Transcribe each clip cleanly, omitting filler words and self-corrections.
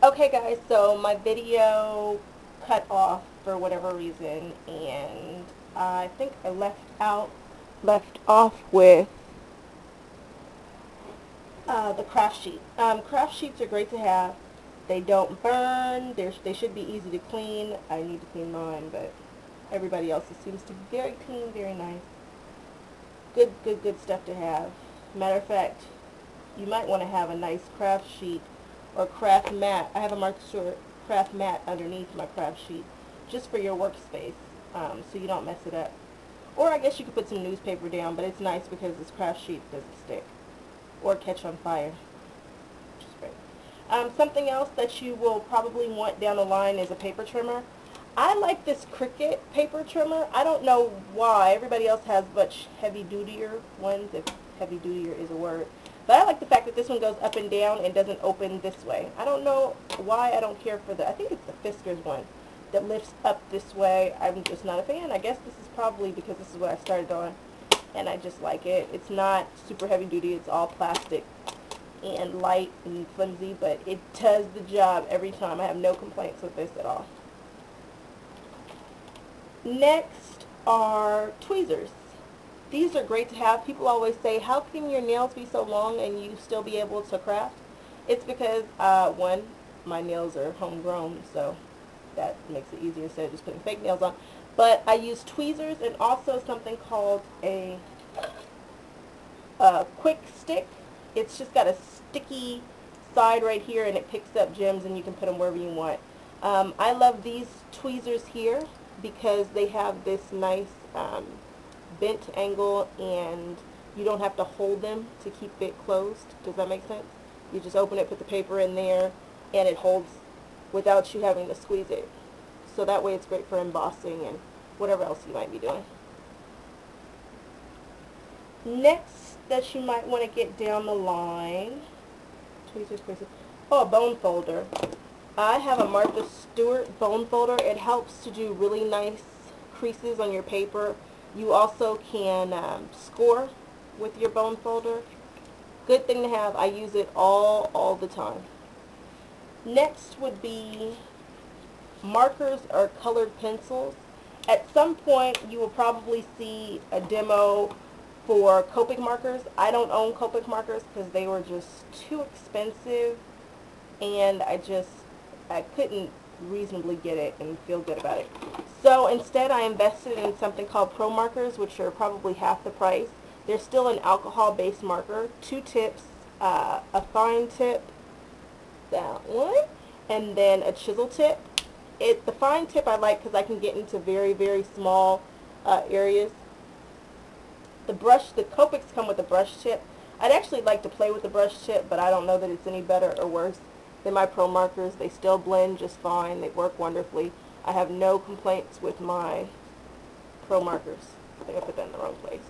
Okay guys, so my video cut off for whatever reason, and I think I left off with the craft sheet. Craft sheets are great to have. They don't burn. They should be easy to clean. I need to clean mine, but everybody else's seems to be very clean, very nice. Good stuff to have. Matter of fact, you might want to have a nice craft sheet or craft mat. I have a marker craft mat underneath my craft sheet just for your workspace, so you don't mess it up. Or I guess you could put some newspaper down, but it's nice because this craft sheet doesn't stick or catch on fire, which is great. Something else that you will probably want down the line is a paper trimmer. I like this Cricut paper trimmer. I don't know why. Everybody else has much heavy-dutier ones, if heavy-dutier is a word. But I like the fact that this one goes up and down and doesn't open this way. I don't know why I don't care for I think it's the Fiskars one that lifts up this way. I'm just not a fan. I guess this is probably because this is what I started on, and I just like it. It's not super heavy-duty. It's all plastic and light and flimsy, but it does the job every time. I have no complaints with this at all. Next are tweezers. These are great to have. People always say, how can your nails be so long and you still be able to craft? It's because, one, my nails are homegrown, so that makes it easier instead of just putting fake nails on. But I use tweezers and also something called a quick stick. It's just got a sticky side right here, and it picks up gems, and you can put them wherever you want. I love these tweezers here because they have this nice bent angle, and you don't have to hold them to keep it closed. Does that make sense? You just open it, put the paper in there, and it holds without you having to squeeze it. So that way it's great for embossing and whatever else you might be doing. Next that you might want to get down the line, tweezers, a bone folder. I have a Martha Stewart bone folder. It helps to do really nice creases on your paper. You also can score with your bone folder. Good thing to have. I use it all the time. Next would be markers or colored pencils. At some point you will probably see a demo for Copic markers. I don't own Copic markers because they were just too expensive, and I couldn't reasonably get it and feel good about it. So instead I invested in something called Pro markers, which are probably half the price. They're still an alcohol-based marker, 2 tips, a fine tip, that one, and then a chisel tip. The fine tip I like because I can get into very small areas. The Copics come with a brush tip. I'd actually like to play with the brush tip, but I don't know that it's any better or worse than my Pro markers. They still blend just fine. They work wonderfully. I have no complaints with my Pro markers. I think I put that in the wrong place.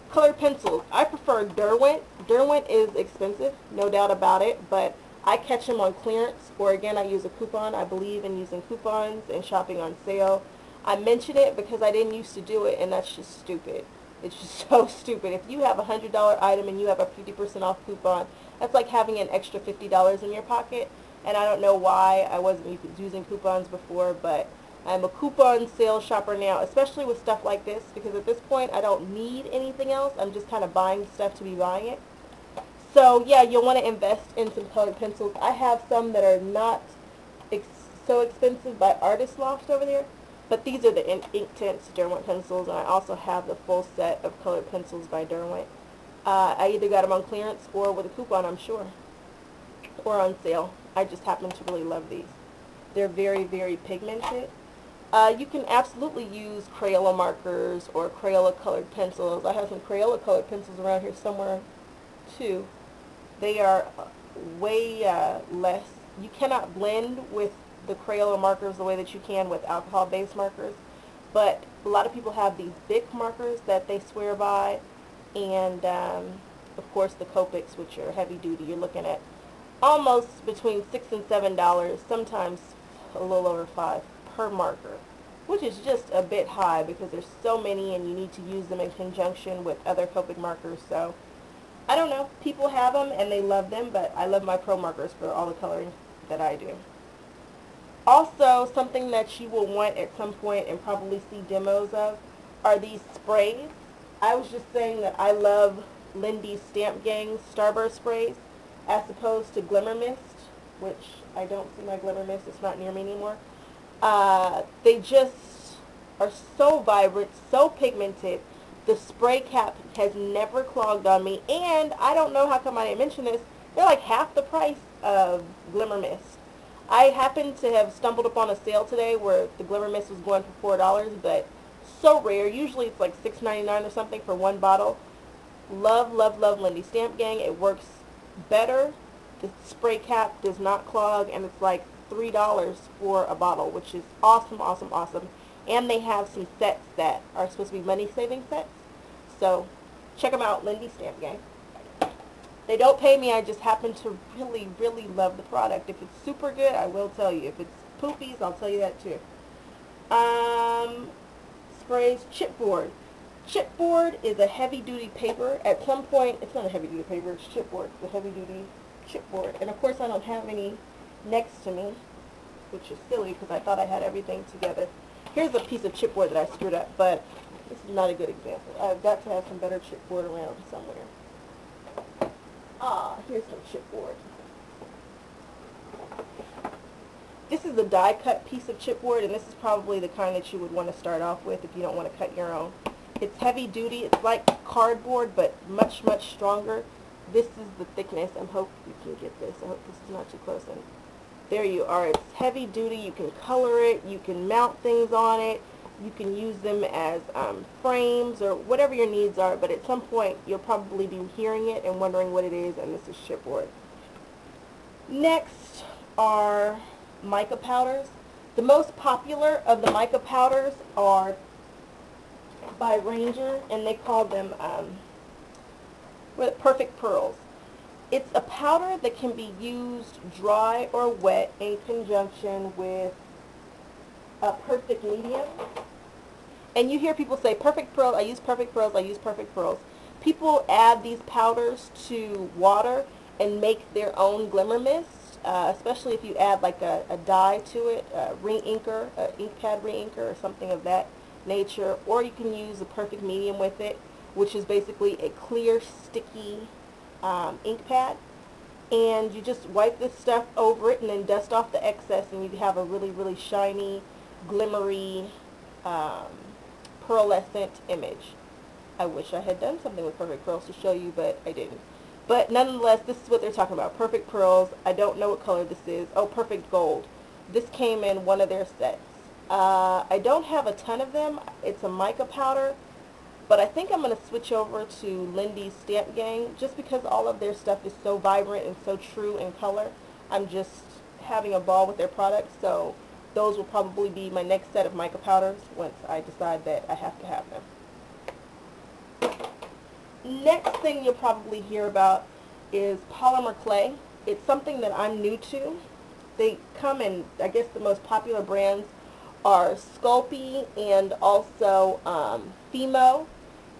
Colored pencils. I prefer Derwent. Derwent is expensive, no doubt about it, but I catch them on clearance, or again, I use a coupon. I believe in using coupons and shopping on sale. I mention it because I didn't used to do it, and that's just stupid. It's just so stupid. If you have a $100 item and you have a 50% off coupon, that's like having an extra $50 in your pocket. And I don't know why I wasn't using coupons before, but I'm a coupon sales shopper now, especially with stuff like this, because at this point I don't need anything else. I'm just kind of buying stuff to be buying it. So yeah, you'll want to invest in some colored pencils. I have some that are not so expensive by Artist Loft over there, but these are the Inktense Derwent pencils, and I also have the full set of colored pencils by Derwent. I either got them on clearance or with a coupon, I'm sure, or on sale. I just happen to really love these. They're very pigmented. You can absolutely use Crayola markers or Crayola colored pencils. I have some Crayola colored pencils around here somewhere too. They are way less. You cannot blend with the Crayola markers the way that you can with alcohol-based markers, but a lot of people have these Bic markers that they swear by, and of course the Copics, which are heavy duty. You're looking at almost between $6 and $7, sometimes a little over $5 per marker, which is just a bit high because there's so many and you need to use them in conjunction with other Copic markers. So I don't know. People have them and they love them, but I love my Pro markers for all the coloring that I do. Also, something that you will want at some point and probably see demos of are these sprays. I was just saying that I love Lindy's Stamp Gang Starburst sprays as opposed to Glimmer Mist, which I don't see my Glimmer Mist. It's not near me anymore. They just are so vibrant, so pigmented. The spray cap has never clogged on me, and I don't know how come I didn't mention this. They're like half the price of Glimmer Mist. I happened to have stumbled upon a sale today where the Glimmer Mist was going for $4, but so rare. Usually it's like $6.99 or something for one bottle. Love, love, love Lindy Stamp Gang. It works better. The spray cap does not clog, and it's like $3 for a bottle, which is awesome, awesome, awesome. And they have some sets that are supposed to be money-saving sets. So check them out, Lindy Stamp Gang. They don't pay me. I just happen to really, really love the product. If it's super good, I will tell you. If it's poopies, I'll tell you that too. Sprays, chipboard. Chipboard is a heavy-duty paper. At some point, it's not a heavy-duty paper, it's chipboard. It's a heavy-duty chipboard. And of course, I don't have any next to me, which is silly because I thought I had everything together. Here's a piece of chipboard that I screwed up, but this is not a good example. I've got to have some better chipboard around somewhere. Here's some chipboard. This is a die-cut piece of chipboard, and this is probably the kind that you would want to start off with if you don't want to cut your own. It's heavy-duty. It's like cardboard, but much, much stronger. This is the thickness. I hope you can get this. I hope this is not too close in. There you are. It's heavy-duty. You can color it. You can mount things on it. You can use them as frames or whatever your needs are, but at some point you'll probably be hearing it and wondering what it is, and this is chipboard. Next are mica powders. The most popular of the mica powders are by Ranger, and they call them Perfect Pearls. It's a powder that can be used dry or wet in conjunction with a perfect medium. And you hear people say, perfect pearls, I use perfect pearls, I use perfect pearls. People add these powders to water and make their own Glimmer Mist, especially if you add like a dye to it, a re-inker, an ink pad re-inker or something of that nature. Or you can use a perfect medium with it, which is basically a clear, sticky ink pad. And you just wipe this stuff over it and then dust off the excess, and you have a really, really shiny, glimmery, pearlescent image. I wish I had done something with Perfect Pearls to show you, but I didn't. But nonetheless, this is what they're talking about. Perfect Pearls. I don't know what color this is. Oh, Perfect Gold. This came in one of their sets. I don't have a ton of them. It's a mica powder, but I think I'm going to switch over to Lindy's Stamp Gang just because all of their stuff is so vibrant and so true in color. I'm just having a ball with their products, so those will probably be my next set of mica powders once I decide that I have to have them. Next thing you'll probably hear about is polymer clay. It's something that I'm new to. They come in, I guess the most popular brands are Sculpey and also Fimo.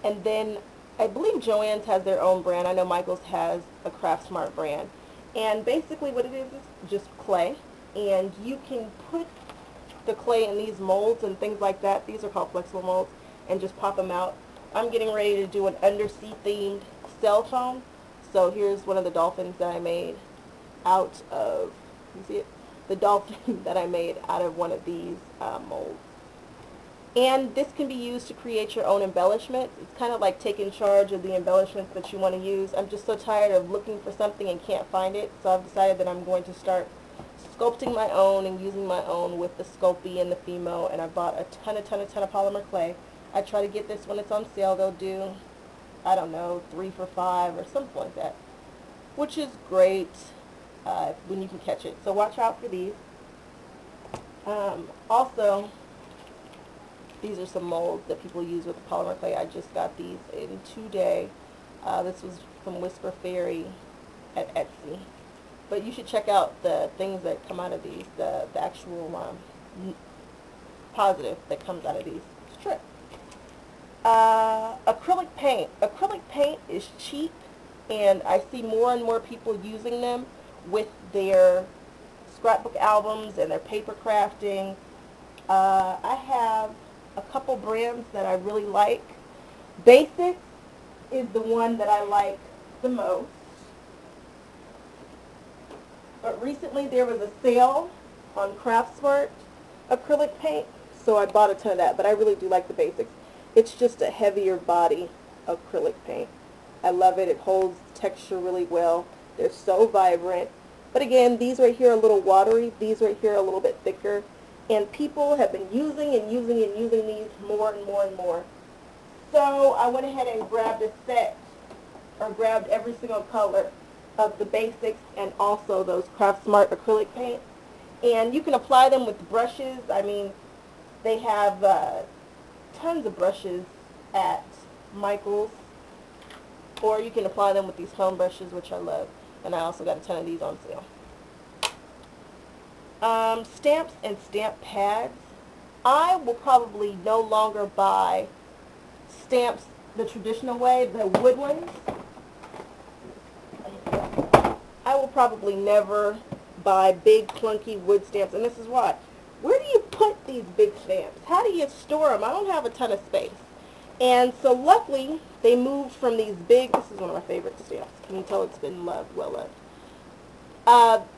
And then I believe Joann's has their own brand. I know Michael's has a Craft Smart brand. And basically what it is just clay. And you can put the clay in these molds and things like that. These are called flexible molds, and just pop them out. I'm getting ready to do an undersea themed cell phone. So here's one of the dolphins that I made out of, you see it? The dolphin that I made out of one of these molds. And this can be used to create your own embellishments. It's kind of like taking charge of the embellishments that you want to use. I'm just so tired of looking for something and can't find it, so I've decided that I'm going to start sculpting my own and using my own with the Sculpey and the Fimo, and I bought a ton of polymer clay. I try to get this when it's on sale. They'll do, I don't know, 3 for $5 or something like that, which is great when you can catch it. So watch out for these. Also, these are some molds that people use with the polymer clay. I just got these in today. This was from Whisper Fairy at Etsy. But you should check out the things that come out of these, the actual positive that comes out of these. Strip. Acrylic paint. Acrylic paint is cheap and I see more and more people using them with their scrapbook albums and their paper crafting. I have a couple brands that I really like. Basics is the one that I like the most. But recently there was a sale on Craftsmart acrylic paint, so I bought a ton of that, but I really do like the Basics. It's just a heavier body acrylic paint. I love it. It holds texture really well. They're so vibrant. But again, these right here are a little watery. These right here are a little bit thicker. And people have been using and using and using these more and more and more. So I went ahead and grabbed a set, or grabbed every single color of the Basics and also those Craftsmart acrylic paints. And you can apply them with brushes. I mean, they have tons of brushes at Michael's. Or you can apply them with these foam brushes, which I love. And I also got a ton of these on sale. Stamps and stamp pads. I will probably no longer buy stamps the traditional way, the wood ones. I will probably never buy big clunky wood stamps, and this is why. Where do you put these big stamps? How do you store them? I don't have a ton of space. And so luckily they moved from these big, this is one of my favorite stamps. Can you tell it's been loved, well loved.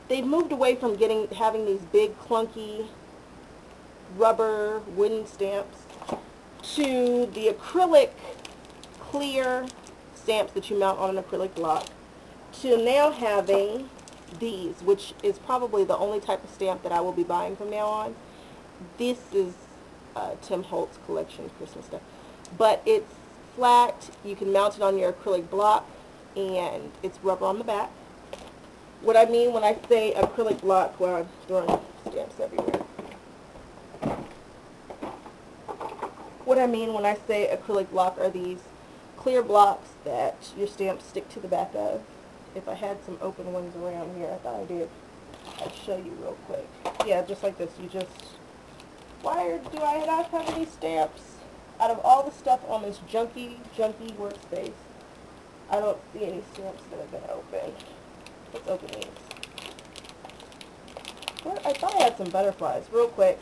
They've moved away from having these big clunky rubber wooden stamps to the acrylic clear stamps that you mount on an acrylic block, to now having these, which is probably the only type of stamp that I will be buying from now on. This is Tim Holtz collection Christmas stuff. But it's flat, you can mount it on your acrylic block, and it's rubber on the back. What I mean when I say acrylic block, well, I'm throwing stamps everywhere. What I mean when I say acrylic block are these clear blocks that your stamps stick to the back of. If I had some open ones around here, I thought I did. I'd show you real quick. Yeah, just like this. You just, why do I not have any stamps? Out of all the stuff on this junky workspace, I don't see any stamps that have been opened. Let's open these. What? I thought I had some butterflies. Real quick.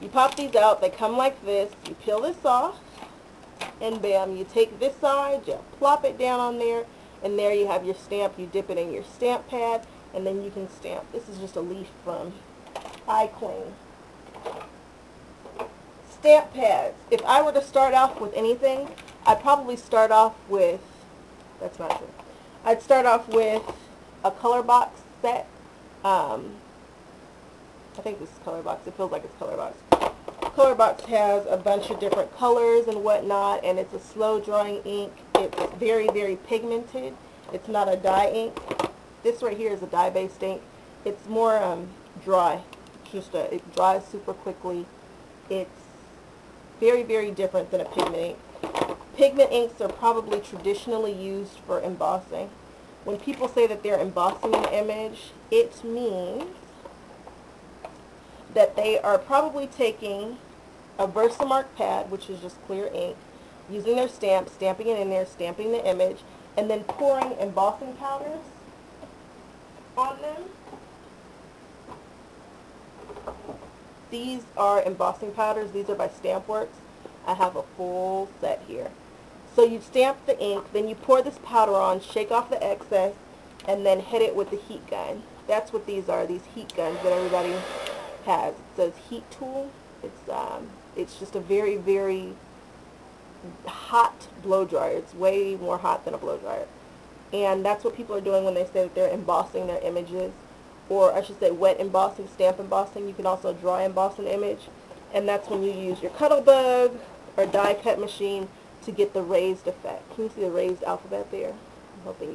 You pop these out. They come like this. You peel this off, and bam, you take this side, you plop it down on there, and there you have your stamp. You dip it in your stamp pad, and then you can stamp. This is just a leaf from iClean. Stamp pads. If I were to start off with anything, I'd probably start off with, that's not true, I'd start off with a color box set. I think this is color box. It feels like it's color box. Color box has a bunch of different colors and whatnot, and it's a slow drying ink. It's very, very pigmented. It's not a dye ink. This right here is a dye-based ink. It's more dry. It dries super quickly. It's very, very different than a pigment ink. Pigment inks are probably traditionally used for embossing. When people say that they're embossing an image, it means that they are probably taking a Versamark pad, which is just clear ink, using their stamp, stamping it in there, stamping the image, and then pouring embossing powders on them. These are embossing powders. These are by Stampworks. I have a full set here. So you stamp the ink, then you pour this powder on, shake off the excess, and then hit it with the heat gun. That's what these are, these heat guns that everybody has. It says heat tool. It's just a very, very hot blow dryer. It's way more hot than a blow dryer. And that's what people are doing when they say that they're embossing their images. Or I should say wet embossing, stamp embossing. You can also dry emboss an image. And that's when you use your Cuttlebug or die cut machine to get the raised effect. Can you see the raised alphabet there? I'm hoping